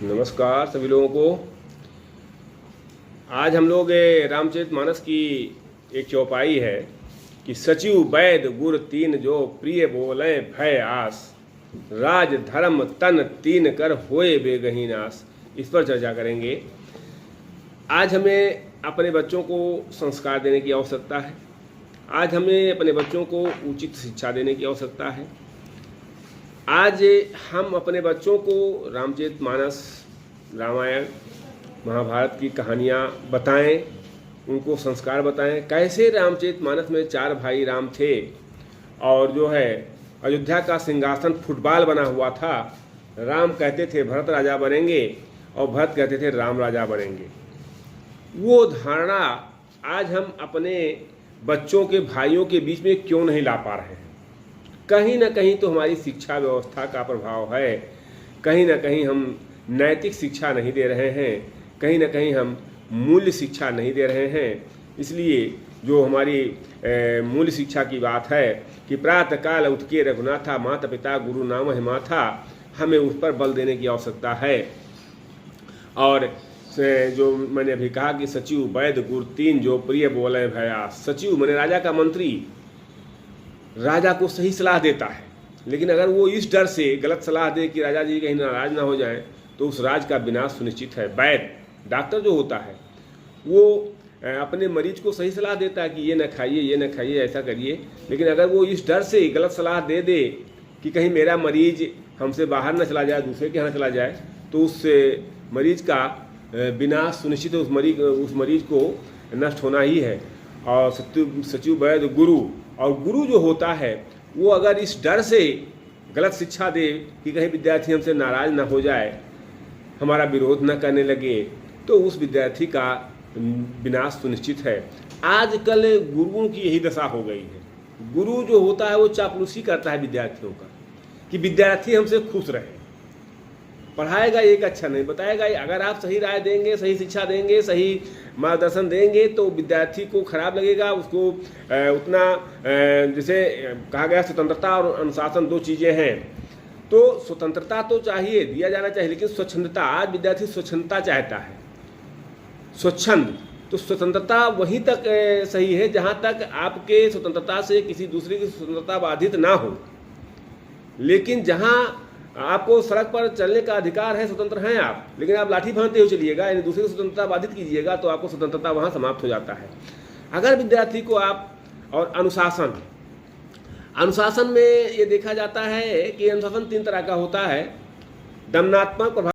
नमस्कार सभी लोगों को। आज हम लोग रामचरितमानस की एक चौपाई है कि सचिव वैद गुर तीन जो प्रिय बोले भय आस, राज धर्म तन तीन कर होए बेगही नास। इस पर चर्चा करेंगे। आज हमें अपने बच्चों को संस्कार देने की आवश्यकता है। आज हमें अपने बच्चों को उचित शिक्षा देने की आवश्यकता है। आज हम अपने बच्चों को रामचरितमानस, रामायण, महाभारत की कहानियाँ बताएं, उनको संस्कार बताएं। कैसे रामचरितमानस में 4 भाई राम थे और जो है अयोध्या का सिंहासन फुटबॉल बना हुआ था। राम कहते थे भरत राजा बनेंगे और भरत कहते थे राम राजा बनेंगे। वो धारणा आज हम अपने बच्चों के भाइयों के बीच में क्यों नहीं ला पा रहे हैं? कहीं ना कहीं तो हमारी शिक्षा व्यवस्था का प्रभाव है। कहीं ना कहीं हम नैतिक शिक्षा नहीं दे रहे हैं, कहीं ना कहीं हम मूल्य शिक्षा नहीं दे रहे हैं। इसलिए जो हमारी मूल्य शिक्षा की बात है कि प्रातःकाल उठ के रघुनाथा माता पिता गुरु नाम हिमाथा, हमें उस पर बल देने की आवश्यकता है। और जो मैंने अभी कहा कि सचिव वैद गुर तीन जो प्रिय बोले भया। सचिव मैंने राजा का मंत्री राजा को सही सलाह देता है, लेकिन अगर वो इस डर से गलत सलाह दे कि राजा जी कहीं नाराज ना हो जाएं तो उस राज का विनाश सुनिश्चित है। वैद डॉक्टर जो होता है वो अपने मरीज को सही सलाह देता है कि ये न खाइए, ये न खाइए, ऐसा करिए। लेकिन अगर वो इस डर से गलत सलाह दे दे कि कहीं मेरा मरीज हमसे बाहर न चला जाए, दूसरे के यहाँ चला जाए, तो उस मरीज का विनाश सुनिश्चित है। उस मरीज को नष्ट होना ही है। और सचिव वैद गुरु, और गुरु जो होता है वो अगर इस डर से गलत शिक्षा दे कि कहीं विद्यार्थी हमसे नाराज ना हो जाए, हमारा विरोध न करने लगे, तो उस विद्यार्थी का विनाश सुनिश्चित है। आजकल गुरुओं की यही दशा हो गई है। गुरु जो होता है वो चापलूसी करता है विद्यार्थियों का कि विद्यार्थी हमसे खुश रहे। पढ़ाएगा एक अच्छा नहीं बताएगा। अगर आप सही राय देंगे, सही शिक्षा देंगे, सही मार्गदर्शन देंगे तो विद्यार्थी को खराब लगेगा। उसको उतना जैसे कहा गया स्वतंत्रता और अनुशासन 2 चीज़ें हैं। तो स्वतंत्रता तो चाहिए, दिया जाना चाहिए, लेकिन स्वच्छंदता, आज विद्यार्थी स्वच्छंदता चाहता है। स्वच्छंद तो स्वतंत्रता वहीं तक सही है जहां तक आपके स्वतंत्रता से किसी दूसरे की स्वतंत्रता बाधित ना हो। लेकिन जहां आपको सड़क पर चलने का अधिकार है, स्वतंत्र हैं आप, लेकिन आप लाठी भांजते हुए चलिएगा, यानी दूसरे की स्वतंत्रता बाधित कीजिएगा, तो आपको स्वतंत्रता वहाँ समाप्त हो जाता है। अगर विद्यार्थी को आप और अनुशासन में ये देखा जाता है कि अनुशासन 3 तरह का होता है। दमनात्मक,